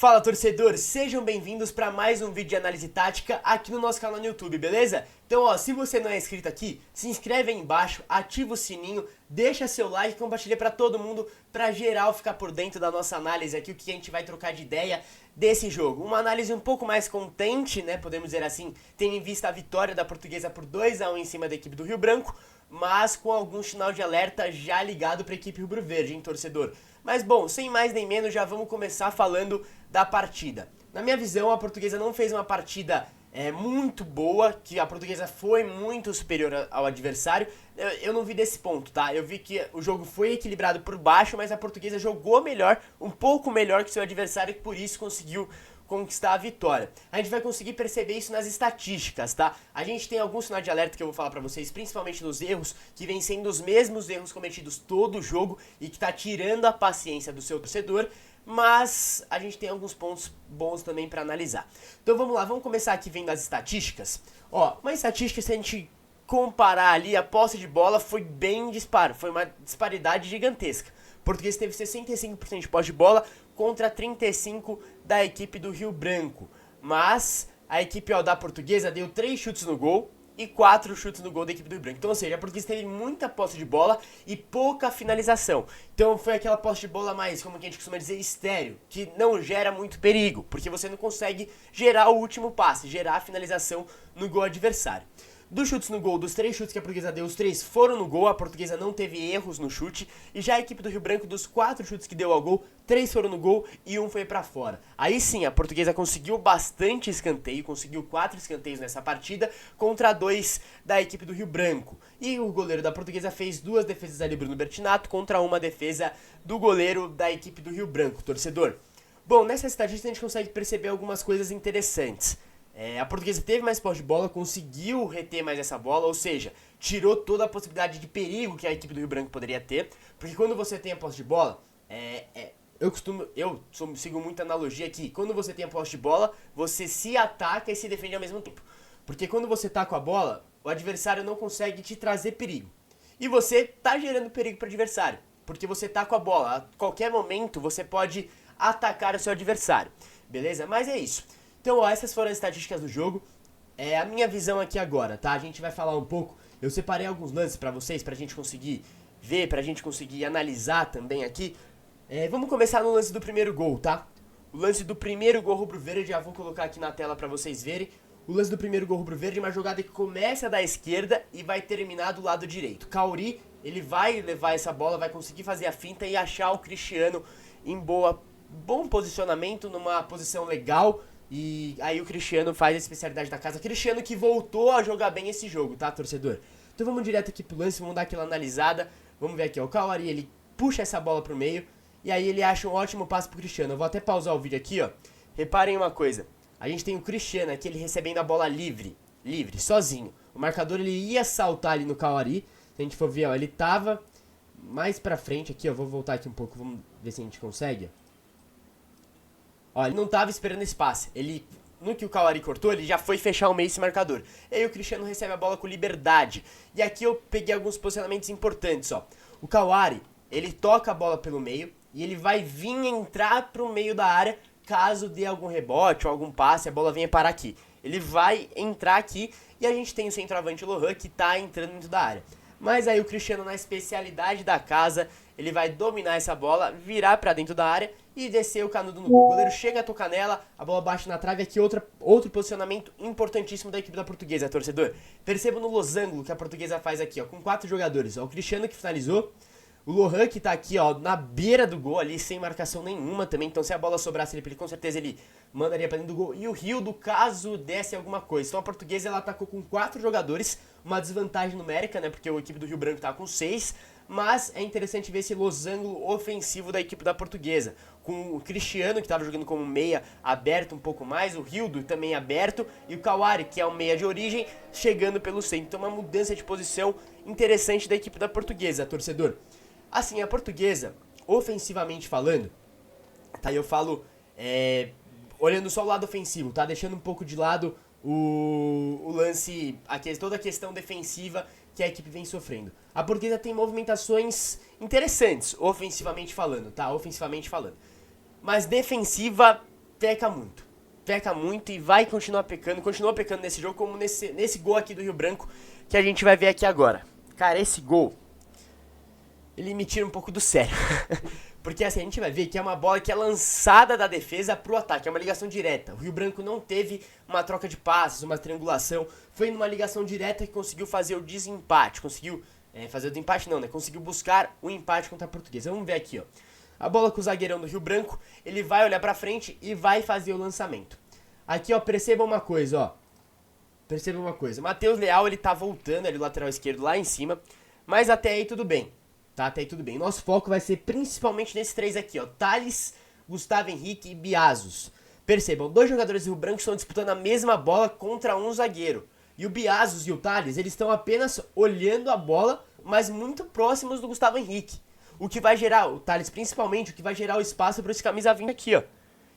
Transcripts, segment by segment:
Fala, torcedor, sejam bem-vindos para mais um vídeo de análise tática aqui no nosso canal no YouTube, beleza? Então, se você não é inscrito aqui, se inscreve aí embaixo, ativa o sininho, deixa seu like e compartilha para todo mundo, para geral ficar por dentro da nossa análise aqui, o que a gente vai trocar de ideia desse jogo. Uma análise um pouco mais contente, né, podemos dizer assim, tendo em vista a vitória da Portuguesa por 2-1 em cima da equipe do Rio Branco, mas com algum sinal de alerta já ligado para a equipe rubro-verde, hein, torcedor? Mas bom, sem mais nem menos, já vamos começar falando da partida. Na minha visão, a Portuguesa não fez uma partida muito boa, que a Portuguesa foi muito superior ao adversário. Eu não vi desse ponto, tá? Eu vi que o jogo foi equilibrado por baixo, mas a Portuguesa jogou melhor, um pouco melhor que seu adversário, e por isso conseguiu conquistar a vitória. A gente vai conseguir perceber isso nas estatísticas, tá? A gente tem alguns sinais de alerta que eu vou falar pra vocês, principalmente nos erros, que vem sendo os mesmos erros cometidos todo o jogo e que tá tirando a paciência do seu torcedor, mas a gente tem alguns pontos bons também pra analisar. Então vamos lá, vamos começar aqui vendo as estatísticas. Uma estatística, se a gente comparar ali, a posse de bola foi bem disparo, foi uma disparidade gigantesca. O Português teve 65% de posse de bola contra 35% da equipe do Rio Branco. Mas a equipe da Portuguesa deu 3 chutes no gol e 4 chutes no gol da equipe do Rio Branco. Então, ou seja, a Portuguesa teve muita posse de bola e pouca finalização. Então foi aquela posse de bola mais, como que a gente costuma dizer, estéril, que não gera muito perigo, porque você não consegue gerar o último passe, gerar a finalização no gol adversário. Dos chutes no gol, dos 3 chutes que a Portuguesa deu, os 3 foram no gol, a Portuguesa não teve erros no chute, e já a equipe do Rio Branco, dos 4 chutes que deu ao gol, 3 foram no gol e 1 foi pra fora. Aí sim, a Portuguesa conseguiu bastante escanteio, conseguiu 4 escanteios nessa partida, contra 2 da equipe do Rio Branco. E o goleiro da Portuguesa fez 2 defesas ali, Bruno Bertinato, contra uma defesa do goleiro da equipe do Rio Branco, torcedor. Bom, nessa estatística a gente consegue perceber algumas coisas interessantes. A Portuguesa teve mais posse de bola, conseguiu reter mais essa bola, ou seja, tirou toda a possibilidade de perigo que a equipe do Rio Branco poderia ter, porque quando você tem a posse de bola, eu sigo muita analogia aqui, quando você tem a posse de bola, você se ataca e se defende ao mesmo tempo, porque quando você tá com a bola, o adversário não consegue te trazer perigo, e você tá gerando perigo para o adversário, porque você tá com a bola, a qualquer momento você pode atacar o seu adversário, beleza? Mas é isso. Então, essas foram as estatísticas do jogo. A minha visão aqui agora, tá? A gente vai falar um pouco. Eu separei alguns lances pra vocês, pra gente conseguir ver, pra gente conseguir analisar também aqui. Vamos começar no lance do primeiro gol, tá? O lance do primeiro gol rubro-verde, já vou colocar aqui na tela pra vocês verem. O lance do primeiro gol rubro-verde é uma jogada que começa da esquerda e vai terminar do lado direito. Cauri, ele vai levar essa bola, vai conseguir fazer a finta e achar o Cristiano em bom posicionamento, numa posição legal. E aí o Cristiano faz a especialidade da casa. Cristiano que voltou a jogar bem esse jogo, tá, torcedor? Então vamos direto aqui pro lance, vamos dar aquela analisada. Vamos ver aqui, ó, o Cauri, ele puxa essa bola pro meio e aí ele acha um ótimo passe pro Cristiano. Eu vou até pausar o vídeo aqui, ó. Reparem uma coisa. A gente tem o Cristiano aqui, ele recebendo a bola livre, sozinho. O marcador, ele ia saltar ali no Cauri. Se a gente for ver, ó, ele tava mais pra frente aqui, ó. Vou voltar aqui um pouco, vamos ver se a gente consegue, ó. Ó, ele não tava esperando esse passe. No que o Cauri cortou, ele já foi fechar o meio esse marcador. E aí o Cristiano recebe a bola com liberdade. E aqui eu peguei alguns posicionamentos importantes, ó. O Cauri, ele toca a bola pelo meio e ele vai vir entrar pro meio da área caso dê algum rebote ou algum passe, a bola venha parar aqui. Ele vai entrar aqui e a gente tem o centroavante Lohan que tá entrando dentro da área. Mas aí o Cristiano, na especialidade da casa, ele vai dominar essa bola, virar pra dentro da área e descer o canudo no gol. O goleiro chega a tocar nela, a bola bate na trave. Aqui outro posicionamento importantíssimo da equipe da Portuguesa, torcedor. Perceba no losango que a Portuguesa faz aqui, ó, com 4 jogadores. Ó, o Cristiano que finalizou, o Lohan que tá aqui, ó, na beira do gol ali, sem marcação nenhuma também. Então se a bola sobrasse ele, com certeza ele mandaria pra dentro do gol. E o Rildo, caso desse alguma coisa. Então a Portuguesa, ela atacou com 4 jogadores, uma desvantagem numérica, né, porque a equipe do Rio Branco tá com 6. Mas é interessante ver esse losango ofensivo da equipe da Portuguesa, com o Cristiano, que estava jogando como meia, aberto um pouco mais, o Rildo também aberto, e o Cauri, que é um meia de origem, chegando pelo centro. Então uma mudança de posição interessante da equipe da Portuguesa, torcedor. Assim, a Portuguesa, ofensivamente falando, tá, eu falo, olhando só o lado ofensivo, tá, deixando um pouco de lado o lance, toda a questão defensiva que a equipe vem sofrendo. A Portuguesa tem movimentações interessantes, ofensivamente falando, tá? Ofensivamente falando. Mas defensiva peca muito e vai continuar pecando, continua pecando nesse jogo, como nesse gol aqui do Rio Branco, que a gente vai ver aqui agora. Cara, esse gol, ele me tira um pouco do sério. Porque assim, a gente vai ver que é uma bola que é lançada da defesa pro ataque, é uma ligação direta. O Rio Branco não teve uma troca de passes, uma triangulação, foi numa ligação direta que conseguiu fazer o desempate, conseguiu fazer o desempate não, né? Conseguiu buscar o empate contra a Portuguesa. Vamos ver aqui, ó. A bola com o zagueirão do Rio Branco, ele vai olhar pra frente e vai fazer o lançamento. Aqui, ó, perceba uma coisa, ó. Perceba uma coisa, Matheus Leal, ele tá voltando ali, o lateral esquerdo lá em cima, mas até aí tudo bem. Tá, até aí tudo bem. Nosso foco vai ser principalmente nesses três aqui, ó. Thales, Gustavo Henrique e Biazos. Percebam, dois jogadores do Rio Branco estão disputando a mesma bola contra um zagueiro. E o Biazos e o Thales, eles estão apenas olhando a bola, mas muito próximos do Gustavo Henrique. O que vai gerar, o Thales principalmente, o que vai gerar o espaço para esse camisa 20 aqui, ó.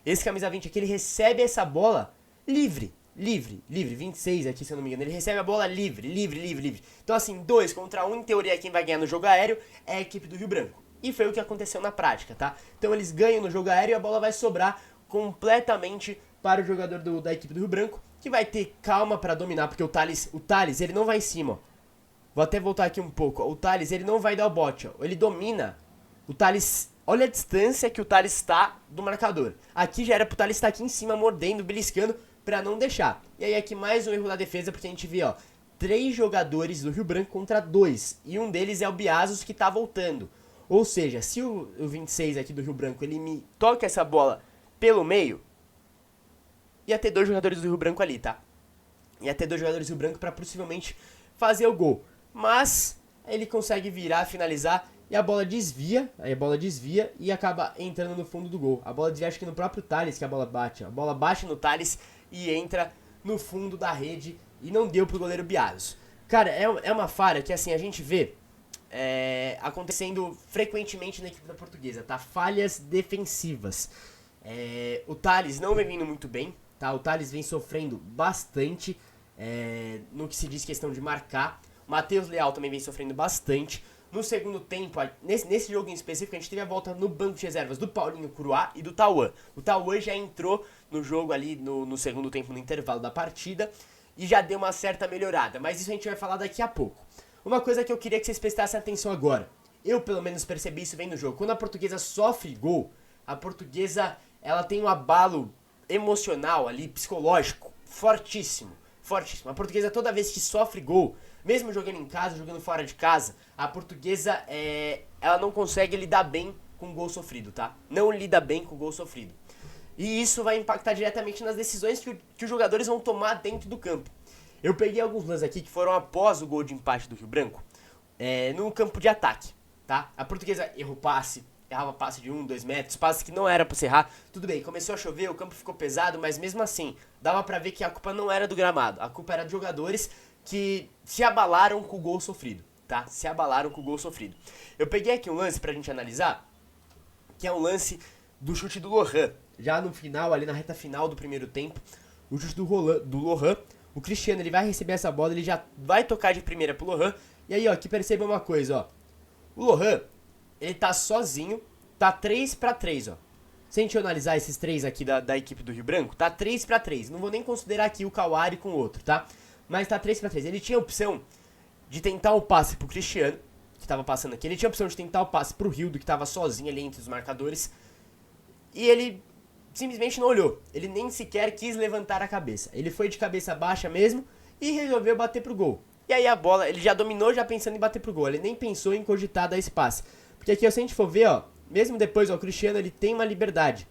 Esse camisa 20 aqui, ele recebe essa bola livre. 26 aqui, se eu não me engano. Ele recebe a bola livre. Então, assim, 2 contra 1, em teoria, quem vai ganhar no jogo aéreo é a equipe do Rio Branco. E foi o que aconteceu na prática, tá? Então, eles ganham no jogo aéreo e a bola vai sobrar completamente para o jogador da equipe do Rio Branco, que vai ter calma para dominar, porque o Thales, ele não vai em cima, ó. Vou até voltar aqui um pouco. O Thales, ele não vai dar o bote, ó. Ele domina. O Thales, olha a distância que o Thales está do marcador. Aqui já era pro Thales estar aqui em cima, mordendo, beliscando, pra não deixar. E aí aqui mais um erro da defesa, porque a gente vê, ó, 3 jogadores do Rio Branco contra 2. E um deles é o Biazos, que tá voltando. Ou seja, se o 26 aqui do Rio Branco, ele me toca essa bola pelo meio, ia ter 2 jogadores do Rio Branco ali, tá? Ia ter 2 jogadores do Rio Branco pra possivelmente fazer o gol. Mas ele consegue virar, finalizar, e a bola desvia, e acaba entrando no fundo do gol. A bola desvia, acho que no próprio Thales que a bola bate, ó. A bola bate no Thales e entra no fundo da rede e não deu pro goleiro Biazos. Cara, é uma falha que assim a gente vê acontecendo frequentemente na equipe da Portuguesa, tá? Falhas defensivas. O Thales não vem vindo muito bem, tá? O Thales vem sofrendo bastante no que se diz questão de marcar. O Matheus Leal também vem sofrendo bastante. No segundo tempo, nesse jogo em específico, a gente teve a volta no banco de reservas do Paulinho Curuá e do Tauan. O Tauan já entrou no jogo ali no segundo tempo, no intervalo da partida, e já deu uma certa melhorada, mas isso a gente vai falar daqui a pouco. Uma coisa que eu queria que vocês prestassem atenção agora, eu pelo menos percebi isso bem no jogo, quando a Portuguesa sofre gol, a Portuguesa, ela tem um abalo emocional ali, psicológico, fortíssimo. A Portuguesa, toda vez que sofre gol, mesmo jogando em casa, jogando fora de casa, a Portuguesa, ela não consegue lidar bem com o gol sofrido, tá? Não lida bem com o gol sofrido. E isso vai impactar diretamente nas decisões que os jogadores vão tomar dentro do campo. Eu peguei alguns lances aqui que foram após o gol de empate do Rio Branco, no campo de ataque, tá? A Portuguesa errou passe, errava passe de 1, 2 metros, passe que não era pra se errar. Tudo bem, começou a chover, o campo ficou pesado, mas mesmo assim, dava pra ver que a culpa não era do gramado, a culpa era de jogadores que se abalaram com o gol sofrido, tá? Se abalaram com o gol sofrido. Eu peguei aqui um lance pra gente analisar, que é um lance do chute do Lohan. Já no final, ali na reta final do primeiro tempo, o chute do Lohan, o Cristiano, ele vai receber essa bola, ele já vai tocar de primeira pro Lohan, e aí, ó, aqui perceba uma coisa, ó. O Lohan, ele tá sozinho, tá 3-3, ó. Se a gente analisar esses 3 aqui da equipe do Rio Branco, tá 3-3. Não vou nem considerar aqui o Kawari com o outro, tá? Mas tá 3-3. Ele tinha a opção de tentar o passe pro Cristiano, que tava passando aqui. Ele tinha a opção de tentar o passe pro Rildo, que tava sozinho ali entre os marcadores. E ele simplesmente não olhou. Ele nem sequer quis levantar a cabeça. Ele foi de cabeça baixa mesmo e resolveu bater pro gol. E aí a bola, ele já dominou já pensando em bater pro gol. Ele nem pensou em cogitar dar esse passe. Porque aqui, se a gente for ver, ó, mesmo depois, ó, o Cristiano, ele tem uma liberdade.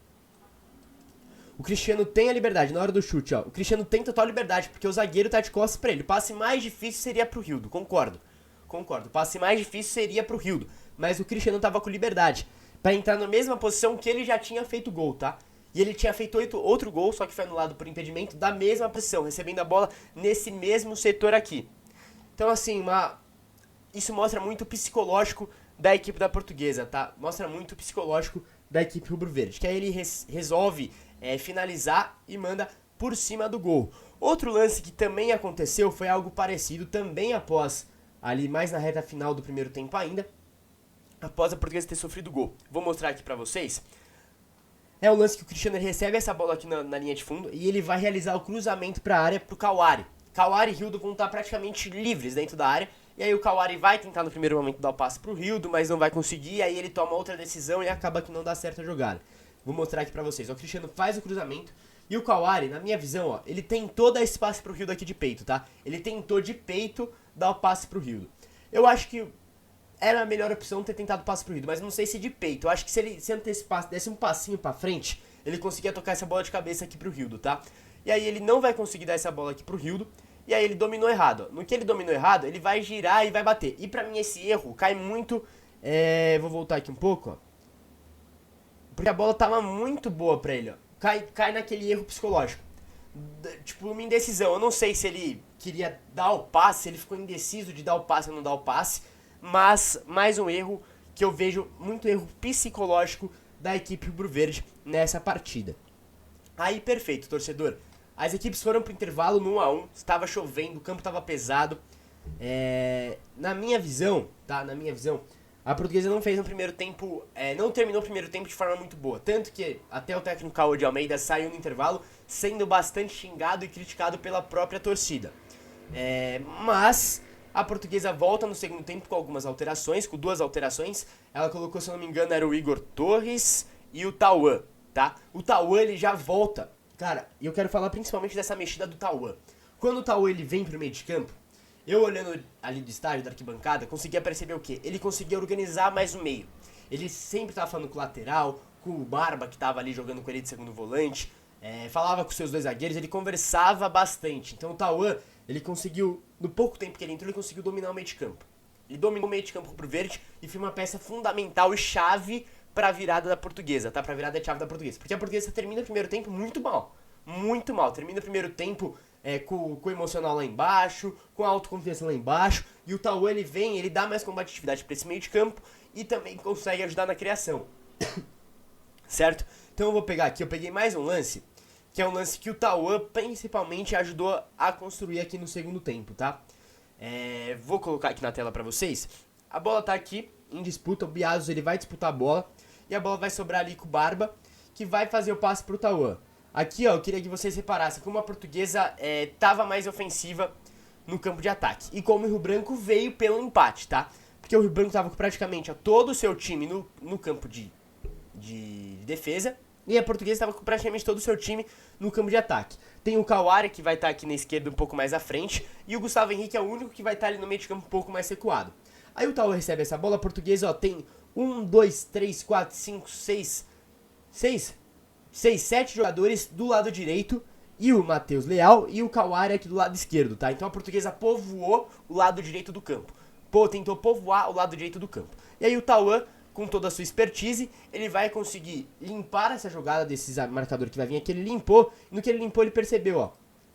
O Cristiano tem a liberdade na hora do chute, ó. O Cristiano tem total liberdade, porque o zagueiro tá de costas pra ele. O passe mais difícil seria pro Rildo, concordo. O passe mais difícil seria pro Rildo. Mas o Cristiano tava com liberdade pra entrar na mesma posição que ele já tinha feito gol, tá? E ele tinha feito outro gol, só que foi anulado por impedimento, da mesma posição, recebendo a bola nesse mesmo setor aqui. Então, assim, isso mostra muito o psicológico da equipe da Portuguesa, tá? Mostra muito o psicológico da equipe rubro-verde, que aí ele resolve finalizar e manda por cima do gol. Outro lance que também aconteceu foi algo parecido, também após, ali mais na reta final do primeiro tempo ainda, após a Portuguesa ter sofrido gol. Vou mostrar aqui pra vocês. É o lance que o Cristiano recebe essa bola aqui na linha de fundo e ele vai realizar o cruzamento para a área pro Kawari. Kawari e Hildo vão estar praticamente livres dentro da área. E aí o Kawari vai tentar no primeiro momento dar o passe pro Hildo, mas não vai conseguir. Aí ele toma outra decisão e acaba que não dá certo a jogada. Vou mostrar aqui pra vocês. O Cristiano faz o cruzamento e o Kawari, na minha visão, ó, ele tentou dar esse passe pro Hildo aqui de peito, tá? Ele tentou de peito dar o passe pro Hildo. Eu acho que era a melhor opção ter tentado o passe pro Hildo, mas não sei se de peito. Eu acho que se ele antecipasse, desse um passinho pra frente, ele conseguia tocar essa bola de cabeça aqui pro Hildo, tá? E aí ele não vai conseguir dar essa bola aqui pro Hildo, e aí ele dominou errado. No que ele dominou errado, ele vai girar e vai bater. E pra mim esse erro cai muito... vou voltar aqui um pouco, ó. Porque a bola tava muito boa pra ele, ó. Cai naquele erro psicológico. Tipo, uma indecisão. Eu não sei se ele queria dar o passe, se ele ficou indeciso de dar o passe ou não dar o passe. Mas mais um erro que eu vejo, muito erro psicológico da equipe rubro-verde nessa partida. Aí, perfeito, torcedor. As equipes foram pro intervalo no 1-1, estava chovendo, o campo estava pesado. Na minha visão, tá? Na minha visão, a Portuguesa não fez no primeiro tempo, não terminou o primeiro tempo de forma muito boa. Tanto que até o técnico Cauã de Almeida saiu no intervalo sendo bastante xingado e criticado pela própria torcida. Mas a Portuguesa volta no segundo tempo com algumas alterações, com 2 alterações. Ela colocou, se eu não me engano, era o Igor Torres e o Tauan, tá? O Tauan, ele já volta. Cara, e eu quero falar principalmente dessa mexida do Tauan. Quando o Tauan ele vem pro meio de campo, eu olhando ali do estádio, da arquibancada, conseguia perceber o quê? Ele conseguia organizar mais o meio. Ele sempre tava falando com o lateral, com o Barba, que tava ali jogando com ele de segundo volante, falava com os seus 2 zagueiros, ele conversava bastante. Então o Tauan, ele conseguiu, no pouco tempo que ele entrou, ele conseguiu dominar o meio de campo. Ele dominou o meio de campo pro verde e foi uma peça fundamental e chave pra virada da Portuguesa, tá? Pra virada de chave da Portuguesa. Porque a Portuguesa termina o primeiro tempo muito mal. Muito mal. Termina o primeiro tempo com o emocional lá embaixo, com a autoconfiança lá embaixo. E o Tauan, ele vem, ele dá mais combatividade pra esse meio de campo e também consegue ajudar na criação. Certo? Então eu vou pegar aqui, eu peguei mais um lance, que é um lance que o Tauan principalmente ajudou a construir aqui no segundo tempo, tá? Vou colocar aqui na tela pra vocês. A bola tá aqui em disputa, o Biazos ele vai disputar a bola e a bola vai sobrar ali com o Barba, que vai fazer o passe pro Tauan. Aqui, ó, eu queria que vocês reparassem como a Portuguesa tava mais ofensiva no campo de ataque. E como o Rio Branco veio pelo empate, tá? Porque o Rio Branco tava com praticamente todo o seu time no campo de defesa. E a Portuguesa estava com praticamente todo o seu time no campo de ataque. Tem o Kawari, que vai estar aqui na esquerda um pouco mais à frente. E o Gustavo Henrique é o único que vai estar ali no meio de campo um pouco mais recuado. Aí o Tauan recebe essa bola, a Portuguesa, ó, tem 1, 2, 3, 4, 5, 6, 7 jogadores do lado direito. E o Matheus Leal e o Kawari aqui do lado esquerdo, tá? Então a Portuguesa povoou o lado direito do campo. Tentou povoar o lado direito do campo. E aí o Tauan, com toda a sua expertise, ele vai conseguir limpar essa jogada desse marcador que vai vir aqui. Ele limpou, e no que ele limpou ele percebeu, ó,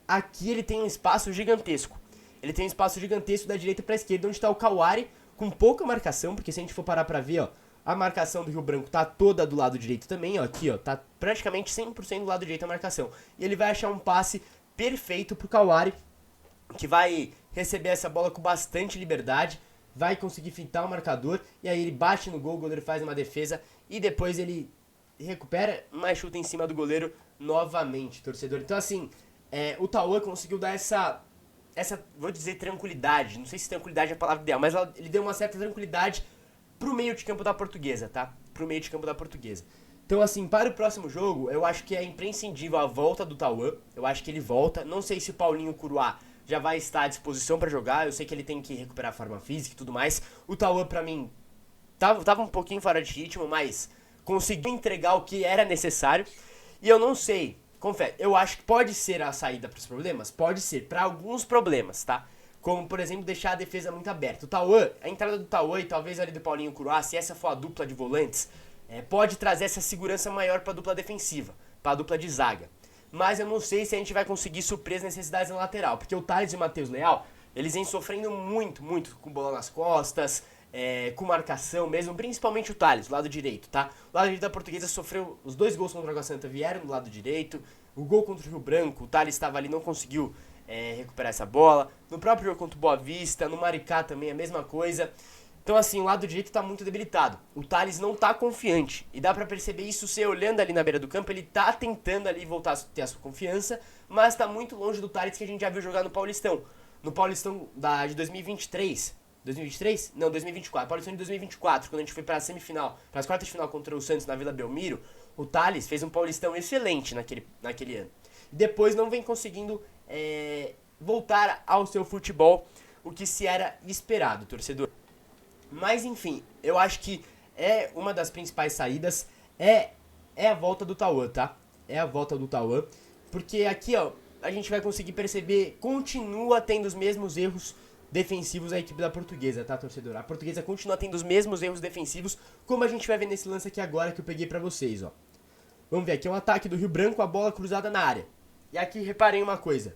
aqui ele tem um espaço gigantesco. Ele tem um espaço gigantesco da direita pra esquerda, onde tá o Kawari com pouca marcação, porque se a gente for parar pra ver, ó, a marcação do Rio Branco tá toda do lado direito também, ó, aqui, ó, tá praticamente 100% do lado direito a marcação. E ele vai achar um passe perfeito pro Kawari, que vai receber essa bola com bastante liberdade, vai conseguir fintar o marcador, e aí ele bate no gol, o goleiro faz uma defesa, e depois ele recupera, mas chuta em cima do goleiro novamente, torcedor. Então assim, o Tauan conseguiu dar essa, vou dizer, tranquilidade, não sei se tranquilidade é a palavra ideal, mas ele deu uma certa tranquilidade pro meio de campo da Portuguesa, tá? Pro meio de campo da Portuguesa. Então assim, para o próximo jogo, eu acho que é imprescindível a volta do Tauan, eu acho que ele volta, não sei se o Paulinho Curuá já vai estar à disposição pra jogar, eu sei que ele tem que recuperar a forma física e tudo mais. O Tauan, pra mim, tava um pouquinho fora de ritmo, mas conseguiu entregar o que era necessário. E eu não sei, confesso, eu acho que pode ser a saída pros problemas, pode ser, pra alguns problemas, tá? Como, por exemplo, deixar a defesa muito aberta. O Tauan, a entrada do Tauan e talvez ali do Paulinho Curuá, se essa for a dupla de volantes, pode trazer essa segurança maior pra dupla defensiva, pra dupla de zaga. Mas eu não sei se a gente vai conseguir suprir as necessidades na lateral, porque o Thales e o Matheus Leal, eles vêm sofrendo muito, muito com bola nas costas, com marcação mesmo, principalmente o Thales, do lado direito, tá? O lado direito da Portuguesa sofreu, os 2 gols contra o Água Santa vieram do lado direito, o gol contra o Rio Branco, o Thales estava ali, não conseguiu recuperar essa bola, no próprio jogo contra o Boa Vista, no Maricá também a mesma coisa. Então assim, o lado direito tá muito debilitado. O Thales não tá confiante. E dá pra perceber isso você olhando ali na beira do campo. Ele tá tentando ali voltar a ter a sua confiança, mas tá muito longe do Thales que a gente já viu jogar no Paulistão. No Paulistão de 2023. 2023? Não, 2024. Paulistão de 2024, quando a gente foi pra semifinal, pras quartas de final contra o Santos na Vila Belmiro, o Thales fez um Paulistão excelente naquele ano. E depois não vem conseguindo voltar ao seu futebol, o que se era esperado, torcedor. Mas enfim, eu acho que uma das principais saídas é a volta do Tauan, tá? É a volta do Tauan, porque aqui, ó, a gente vai conseguir perceber, continua tendo os mesmos erros defensivos a equipe da Portuguesa, tá, torcedor? A Portuguesa continua tendo os mesmos erros defensivos, como a gente vai ver nesse lance aqui agora que eu peguei pra vocês, ó. Vamos ver aqui, é um ataque do Rio Branco, a bola cruzada na área. E aqui, reparem uma coisa.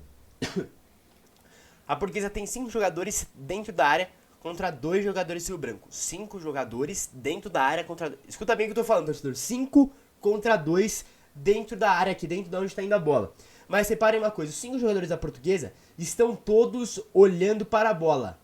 A Portuguesa tem 5 jogadores dentro da área contra 2 jogadores do Rio Branco. 5 jogadores dentro da área contra... Escuta bem o que eu tô falando, torcedor. 5 contra 2 dentro da área, aqui dentro de onde tá indo a bola. Mas reparem uma coisa, os 5 jogadores da Portuguesa estão todos olhando para a bola.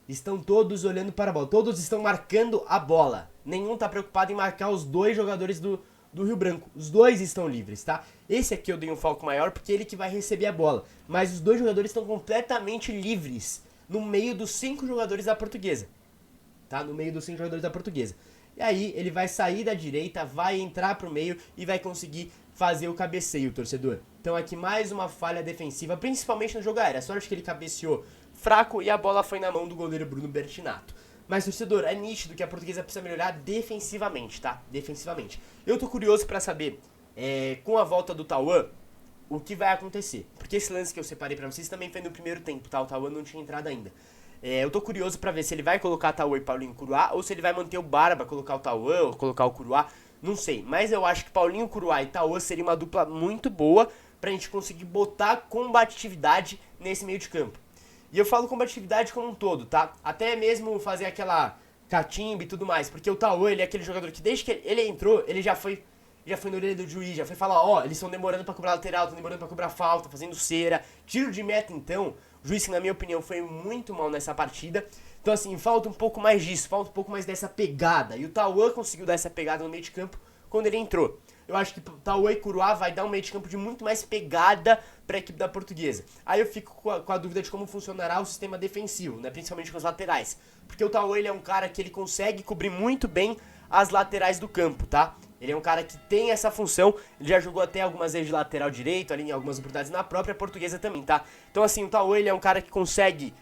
Estão todos olhando para a bola. Todos estão marcando a bola. Nenhum tá preocupado em marcar os 2 jogadores do Rio Branco. Os 2 estão livres, tá? Esse aqui eu dei um foco maior porque ele que vai receber a bola. Mas os 2 jogadores estão completamente livres no meio dos 5 jogadores da Portuguesa. Tá? No meio dos 5 jogadores da Portuguesa. E aí ele vai sair da direita, vai entrar pro meio e vai conseguir fazer o cabeceio, torcedor. Então aqui mais uma falha defensiva, principalmente no jogo aéreo. A sorte que ele cabeceou fraco e a bola foi na mão do goleiro Bruno Bertinato. Mas, torcedor, é nítido que a Portuguesa precisa melhorar defensivamente, tá? Defensivamente. Eu tô curioso pra saber, com a volta do Tauan, o que vai acontecer. Porque esse lance que eu separei pra vocês também foi no primeiro tempo, tá? O Tauan não tinha entrado ainda. Eu tô curioso pra ver se ele vai colocar Tauan e Paulinho Curuá, ou se ele vai manter o Barba, colocar o Tauan, ou colocar o Curuá. Não sei, mas eu acho que Paulinho Curuá e Tauan seria uma dupla muito boa pra gente conseguir botar combatividade nesse meio de campo. E eu falo combatividade como um todo, tá? Até mesmo fazer aquela catimba e tudo mais, porque o Tauan, ele é aquele jogador que desde que ele entrou, ele já foi na orelha do juiz, já foi falar, ó, eles estão demorando pra cobrar lateral, estão demorando pra cobrar falta, fazendo cera, tiro de meta então, o juiz que na minha opinião foi muito mal nessa partida. Então assim, falta um pouco mais disso, falta um pouco mais dessa pegada, e o Tauan conseguiu dar essa pegada no meio de campo quando ele entrou. Eu acho que Tauan e Curuá vai dar um meio de campo de muito mais pegada para a equipe da Portuguesa. Aí eu fico com a dúvida de como funcionará o sistema defensivo, né, principalmente com as laterais. Porque o Tauan, ele é um cara que ele consegue cobrir muito bem as laterais do campo, tá? Ele é um cara que tem essa função, ele já jogou até algumas vezes de lateral direito, ali em algumas oportunidades na própria Portuguesa também, tá? Então assim, o Tauan, ele é um cara que consegue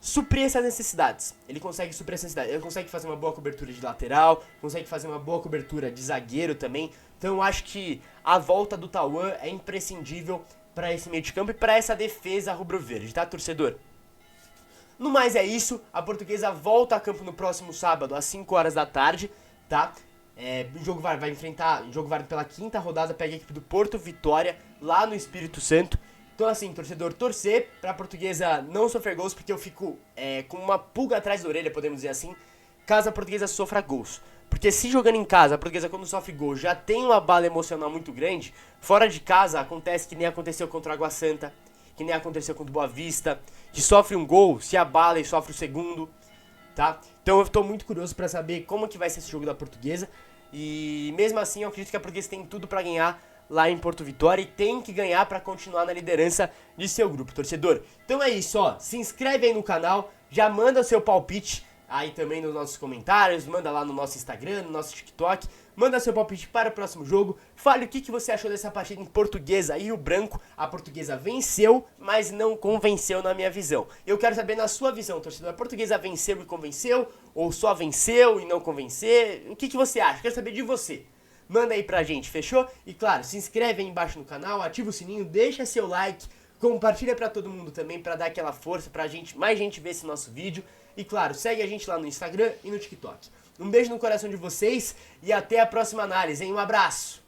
suprir essas necessidades. Ele consegue suprir essa necessidade. Ele consegue fazer uma boa cobertura de lateral, consegue fazer uma boa cobertura de zagueiro também. Então eu acho que a volta do Tauan é imprescindível para esse meio de campo e para essa defesa rubro-verde, tá, torcedor? No mais é isso, a Portuguesa volta a campo no próximo sábado às 5 horas da tarde, tá? O jogo vai enfrentar, o jogo vai pela 5ª rodada, pega a equipe do Porto Vitória lá no Espírito Santo. Então assim, torcedor, torcer pra Portuguesa não sofrer gols, porque eu fico com uma pulga atrás da orelha, podemos dizer assim, caso a Portuguesa sofra gols. Porque se jogando em casa, a Portuguesa quando sofre gol já tem uma bala emocional muito grande, fora de casa acontece que nem aconteceu contra o Água Santa, que nem aconteceu contra o Boa Vista, que sofre um gol, se abala e sofre o segundo, tá? Então eu tô muito curioso pra saber como que vai ser esse jogo da Portuguesa, e mesmo assim eu acredito que a Portuguesa tem tudo pra ganhar lá em Porto Vitória e tem que ganhar pra continuar na liderança de seu grupo, torcedor. Então é isso, ó, se inscreve aí no canal, já manda seu palpite aí também nos nossos comentários, manda lá no nosso Instagram, no nosso TikTok, manda seu palpite para o próximo jogo, fale o que você achou dessa partida em Portuguesa e Rio Branco. A Portuguesa venceu, mas não convenceu na minha visão. Eu quero saber na sua visão, torcedor, a Portuguesa venceu e convenceu, ou só venceu e não convencer? O que você acha? Quero saber de você. Manda aí pra gente, fechou? E claro, se inscreve aí embaixo no canal, ativa o sininho, deixa seu like, compartilha pra todo mundo também, pra dar aquela força, pra mais gente ver esse nosso vídeo. E claro, segue a gente lá no Instagram e no TikTok. Um beijo no coração de vocês e até a próxima análise, hein? Um abraço!